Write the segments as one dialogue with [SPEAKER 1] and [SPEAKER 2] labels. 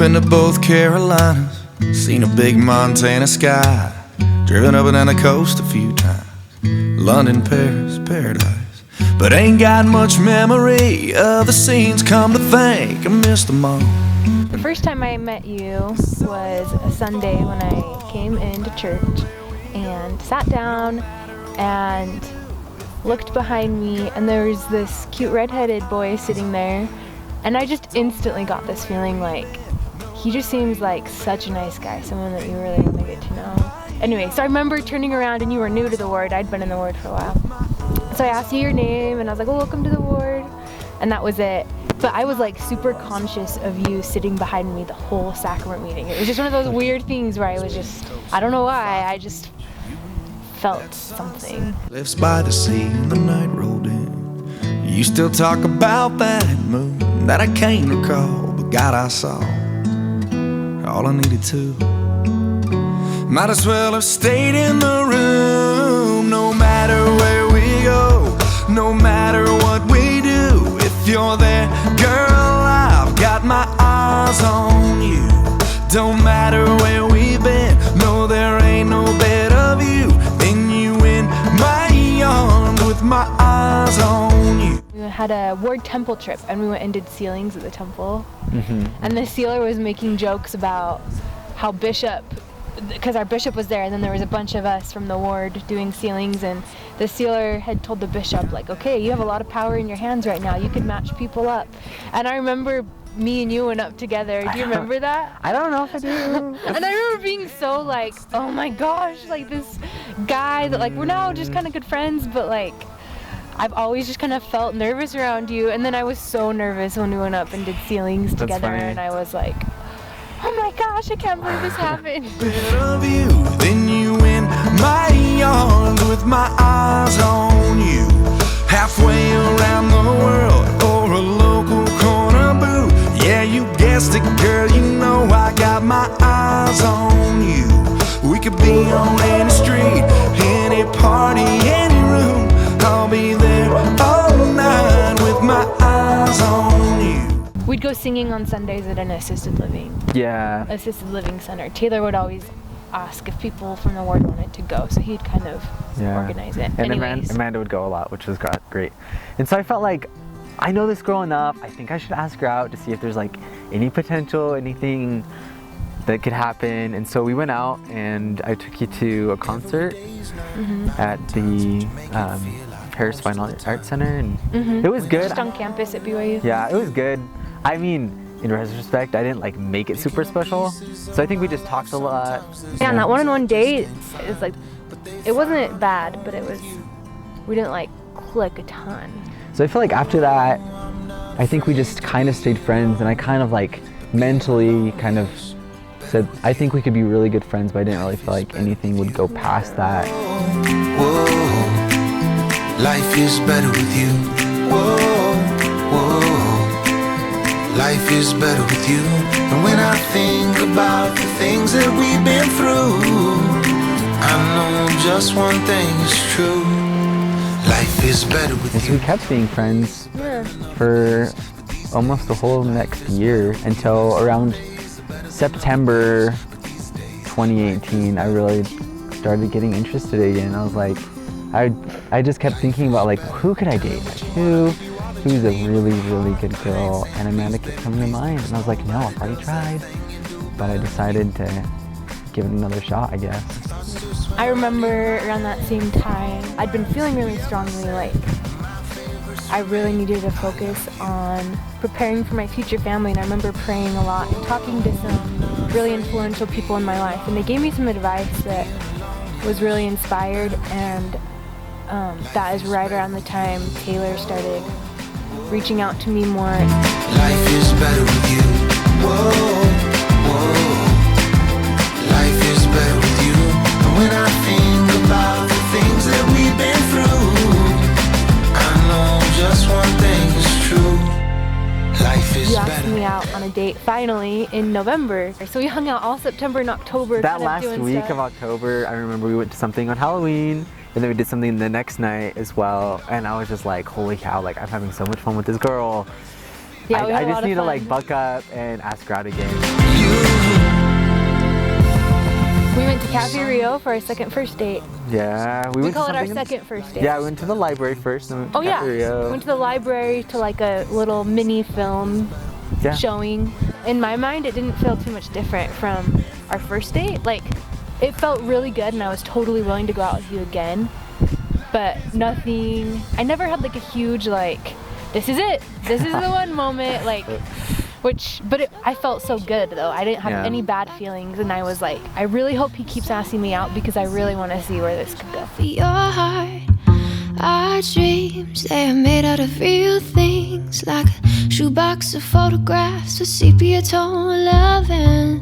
[SPEAKER 1] Been to both Carolinas, seen a big Montana sky, driven up and down the coast a few times, London, Paris, paradise. But ain't got much memory of the scenes, come to think I missed them all.
[SPEAKER 2] The first time I met you was a Sunday when I came into church and sat down and looked behind me, and there was this cute redheaded boy sitting there, and I just instantly got this feeling like he just seems like such a nice guy, someone that you really want to get to know. Anyway, so I remember turning around and you were new to the ward. I'd been in the ward for a while. So I asked you your name and I was like, well, welcome to the ward. And that was it. But I was like super conscious of you sitting behind me the whole sacrament meeting. It was just one of those weird things where I was just, I don't know why, I just felt something.
[SPEAKER 1] Lives by the sea and the night rolled in. You still talk about that moon that I can't recall, but God, I saw all I needed to. Might as well have stayed in the room. No matter where we go, no matter what we do, if you're there, girl, I've got my eyes on you. Don't matter where we've been, no, there ain't no better view than you in my arms with my eyes on you.
[SPEAKER 2] We had a ward temple trip and we went and did sealings at the temple. And the sealer was making jokes about how Bishop, because our bishop was there, and then there was a bunch of us from the ward doing sealings, and the sealer had told the bishop, like, okay, you have a lot of power in your hands right now, you could match people up. And I remember me and you went up together. Do you remember that?
[SPEAKER 3] I don't know if I do.
[SPEAKER 2] And I remember being so like, oh my gosh, like this guy that like, we're now just kind of good friends, but like, I've always just kind of felt nervous around you. And then I was so nervous when we went up and did sealings together, and I was like, oh my gosh, I can't believe this happened.
[SPEAKER 1] Better view than you in my arms with my eyes on you. Halfway around the world or a local corner booth. Yeah, you guessed it, girl, you know I got my eyes on you. We could be on any street, any party, any room. I'll be there all night with my eyes on you.
[SPEAKER 2] We'd go singing on Sundays at an assisted living center. Taylor would always ask if people from the ward wanted to go, so he'd kind of organize it.
[SPEAKER 3] And Amanda would go a lot, which was great. And so I felt like, I know this girl enough, I think I should ask her out to see if there's like any potential, anything that could happen. And so we went out and I took you to a concert at the Harris Fine Arts Center, and it was good.
[SPEAKER 2] Just on campus at BYU.
[SPEAKER 3] Yeah, it was good. I mean, in retrospect, I didn't like make it super special, so I think we just talked a lot.
[SPEAKER 2] Yeah, and that one-on-one date is like, it wasn't bad, but it was, we didn't like click a ton.
[SPEAKER 3] So I feel like after that, I think we just kind of stayed friends, and I kind of like mentally kind of said, I think we could be really good friends, but I didn't really feel like anything would go past that.
[SPEAKER 1] Whoa, life is better with you. Whoa, whoa. Life is better with you. And when I think about the things that we've been through, I know just one thing is true. Life is better with you.
[SPEAKER 3] So we kept being friends for almost the whole next year, until around September 2018, I really started getting interested again. I was like, I just kept thinking about like, who could I date? Like, who's a really, really good girl? And Amanda kept coming to mind, and I was like, no, I've already tried. But I decided to give it another shot, I guess.
[SPEAKER 2] I remember around that same time, I'd been feeling really strongly like I really needed to focus on preparing for my future family, and I remember praying a lot and talking to some really influential people in my life, and they gave me some advice that was really inspired, and that is right around the time Taylor started reaching out to me more.
[SPEAKER 1] Life is better with you. Whoa, whoa. Life is better with you. And when I think about the things that we've been through, I know just one thing is true. Life is better.
[SPEAKER 2] You asked me out on a date finally in November. So we hung out all September and October.
[SPEAKER 3] That last week of October, I remember we went to something on Halloween. And then we did something the next night as well, and I was just like, holy cow, like I'm having so much fun with this girl.
[SPEAKER 2] Yeah,
[SPEAKER 3] I just need to like buck up and ask her out again.
[SPEAKER 2] We went to Cafe Rio for our second first date.
[SPEAKER 3] Yeah,
[SPEAKER 2] We
[SPEAKER 3] went
[SPEAKER 2] call
[SPEAKER 3] to
[SPEAKER 2] it our
[SPEAKER 3] something-
[SPEAKER 2] second first date.
[SPEAKER 3] Yeah, we went to the library first. And
[SPEAKER 2] Oh yeah,
[SPEAKER 3] Cafe Rio.
[SPEAKER 2] we went to the library to like a little mini film
[SPEAKER 3] Yeah.
[SPEAKER 2] showing. In my mind, it didn't feel too much different from our first date. Like, it felt really good and I was totally willing to go out with you again. But nothing, I never had like a huge like, this is it, this is the one moment, like, I felt so good though. I didn't have
[SPEAKER 3] Yeah.
[SPEAKER 2] any bad feelings and I was like, I really hope he keeps asking me out because I really want to see where this could go.
[SPEAKER 4] For your heart, our dreams, they are made out of real things, like a shoebox of photographs with sepia tone loving.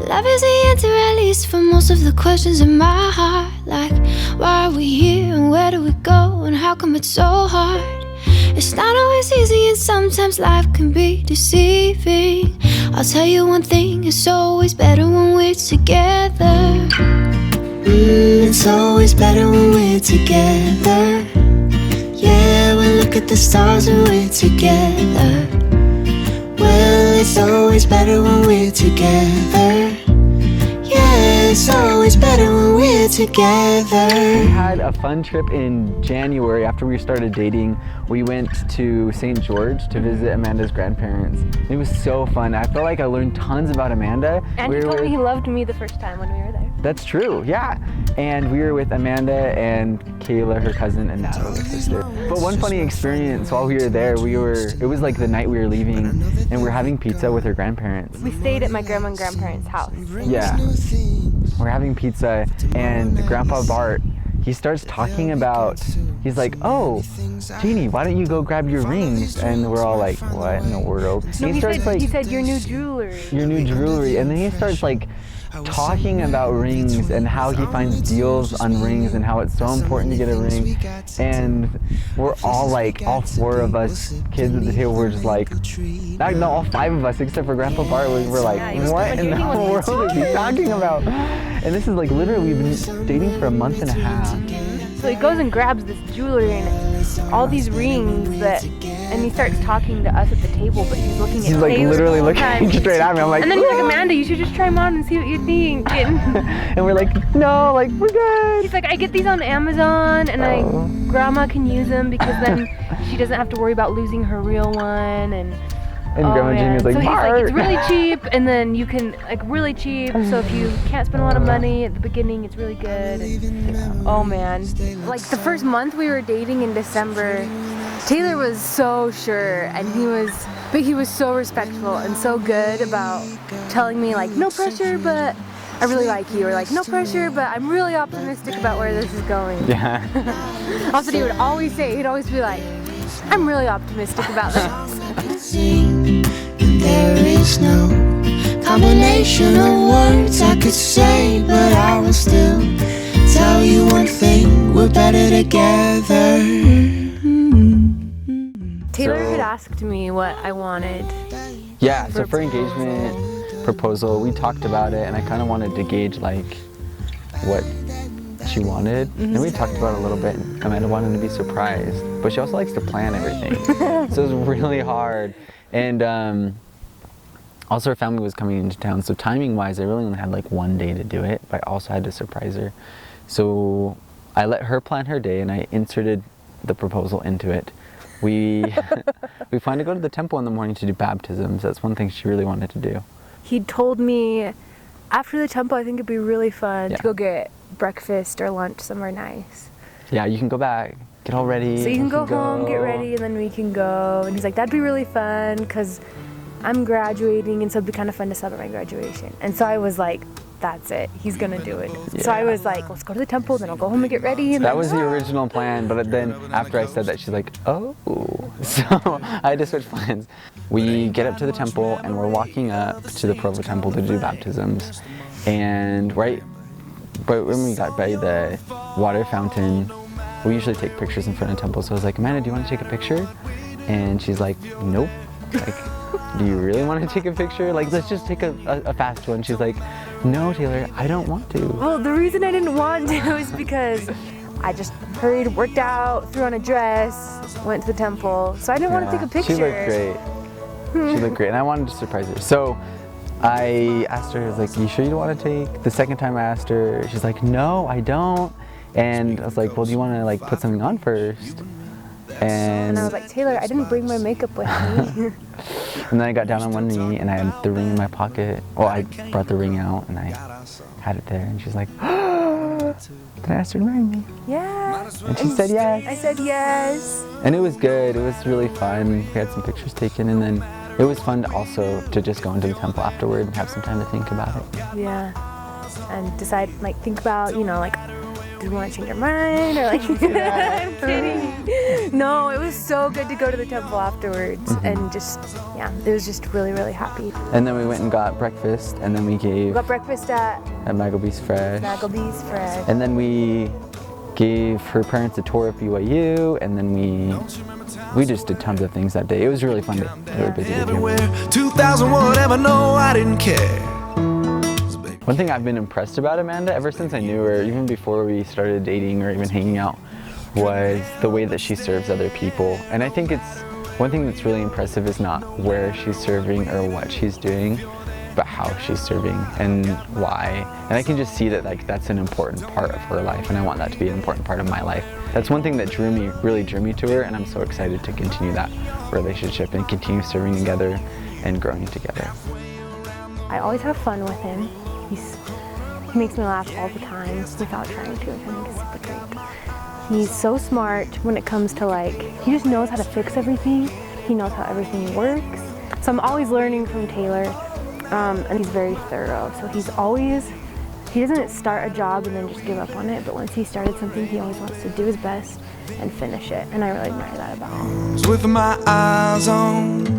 [SPEAKER 4] Love is the answer, at least for most of the questions in my heart, like why are we here and where do we go and how come it's so hard? It's not always easy and sometimes life can be deceiving. I'll tell you one thing, it's always better when we're together. It's always better when we're together. Yeah, we look at the stars when we're together. Well, it's always better when we're together. Yeah, it's always better when we're together.
[SPEAKER 3] We had a fun trip in January after we started dating. We went to St. George to visit Amanda's grandparents. It was so fun. I felt like I learned tons about Amanda.
[SPEAKER 2] And he told me he loved me the first time when we were there.
[SPEAKER 3] That's true, yeah. And we were with Amanda and Kayla, her cousin, and Natalie, her sister. But one funny experience while we were there, it was like the night we were leaving, and we're having pizza with her grandparents.
[SPEAKER 2] We stayed at my grandma and grandparents' house.
[SPEAKER 3] Yeah. We're having pizza, and Grandpa Bart, he starts talking about, he's like, oh, Jeannie, why don't you go grab your rings? And we're all like, what in the world?
[SPEAKER 2] No,
[SPEAKER 3] he
[SPEAKER 2] said your new jewelry.
[SPEAKER 3] Your new jewelry. And then he starts like talking about rings and how he finds deals on rings and how it's so important to get a ring. And we're all like, all four of us kids at the table were just like, no, all five of us except for Grandpa Bart, we're like, what in the world is he talking about? And this is like literally, we've been dating for a month and a half.
[SPEAKER 2] So he goes and grabs this jewelry and it's all these rings and he starts talking to us at the table, but he's looking at
[SPEAKER 3] He's like
[SPEAKER 2] Taylor
[SPEAKER 3] literally
[SPEAKER 2] the whole
[SPEAKER 3] looking
[SPEAKER 2] time.
[SPEAKER 3] straight at me. I'm like,
[SPEAKER 2] And then he's like, Amanda, you should just try them on and see what you think.
[SPEAKER 3] and we're like, no, like we're good.
[SPEAKER 2] He's like, I get these on Amazon and Grandma can use them because then she doesn't have to worry about losing her real one.
[SPEAKER 3] And Grandma Jeannie was like,
[SPEAKER 2] so he's like, it's
[SPEAKER 3] Bart.
[SPEAKER 2] really cheap, and then you can, like, really cheap, so if you can't spend a lot of money at the beginning, it's really good. And, oh man. Like, the first month we were dating in December, Taylor was so sure, and he was so respectful and so good about telling me, like, no pressure, but I really like you, or like, no pressure, but I'm really optimistic about where this is going.
[SPEAKER 3] Yeah.
[SPEAKER 2] Also, he would always say, he'd always be like, I'm really optimistic about this.
[SPEAKER 4] There is no combination of words I could say, but I will still tell you one thing, we're better together.
[SPEAKER 2] Taylor had asked me what I wanted.
[SPEAKER 3] Yeah, so for engagement proposal, we talked about it, and I kind of wanted to gauge like what she wanted, and we talked about it a little bit. Amanda wanted to be surprised, but she also likes to plan everything, so it was really hard. And also her family was coming into town, so timing wise I really only had like one day to do it, but I also had to surprise her. So I let her plan her day and I inserted the proposal into it. We planned to go to the temple in the morning to do baptisms. That's one thing she really wanted to do.
[SPEAKER 2] He told me after the temple I think it'd be really fun to go get breakfast or lunch somewhere nice.
[SPEAKER 3] Yeah, you can go back, get all ready.
[SPEAKER 2] So you can go home, get ready, and then we can go. And he's like, that'd be really fun because I'm graduating, and so it'd be kind of fun to celebrate my graduation. And so I was like, that's it, he's gonna do it.
[SPEAKER 3] Yeah.
[SPEAKER 2] So I was like, let's go to the temple, then I'll go home and get ready. And
[SPEAKER 3] that was the original plan, but then after I said that, she's like, oh. So I had to switch plans. We get up to the temple, and we're walking up to the Provo Temple to do baptisms. And but when we got by the water fountain, we usually take pictures in front of the temple. So I was like, Amanda, do you want to take a picture? And she's like, nope. Like, do you really want to take a picture? Like, let's just take a fast one. She's like, no, Taylor, I don't want to.
[SPEAKER 2] Well, the reason I didn't want to is because I just hurried, worked out, threw on a dress, went to the temple. So I didn't want to take a picture.
[SPEAKER 3] She looked great. She looked great, and I wanted to surprise her. So I asked her, I was like, you sure you don't want to take? The second time I asked her, she's like, no, I don't. And I was like, well, do you want to like put something on first? And
[SPEAKER 2] I was like, Taylor, I didn't bring my makeup with me.
[SPEAKER 3] And then I got down on one knee and I had the ring in my pocket. Well, I brought the ring out and I had it there, and she's like, then I asked her to marry me.
[SPEAKER 2] Yeah.
[SPEAKER 3] And she said yes.
[SPEAKER 2] I said yes.
[SPEAKER 3] And it was good. It was really fun. We had some pictures taken, and then it was fun also to just go into the temple afterward and have some time to think about it.
[SPEAKER 2] Yeah. And decide, like, think about, you know, like, do you want to change your mind? Or like, I'm kidding. No, it was so good to go to the temple afterwards and just, yeah, it was just really, really happy.
[SPEAKER 3] And then we went and got breakfast, and then we
[SPEAKER 2] got breakfast at
[SPEAKER 3] Maggleby's Fresh.
[SPEAKER 2] Maggleby's Fresh.
[SPEAKER 3] And then we gave her parents a tour of BYU, and then we just did tons of things that day. It was really fun. Really busy.
[SPEAKER 1] Everywhere, 2000 whatever, no, I didn't care.
[SPEAKER 3] One thing I've been impressed about Amanda ever since I knew her, even before we started dating or even hanging out, was the way that she serves other people. And I think it's one thing that's really impressive is not where she's serving or what she's doing, but how she's serving and why. And I can just see that like that's an important part of her life, and I want that to be an important part of my life. That's one thing that really drew me to her, and I'm so excited to continue that relationship and continue serving together and growing together.
[SPEAKER 2] I always have fun with him. He makes me laugh all the time without trying to. I think he's super great. He's so smart when it comes to like, he just knows how to fix everything. He knows how everything works. So I'm always learning from Taylor, and he's very thorough. So he doesn't start a job and then just give up on it, but once he started something, he always wants to do his best and finish it. And I really admire that about him.
[SPEAKER 1] With my eyes on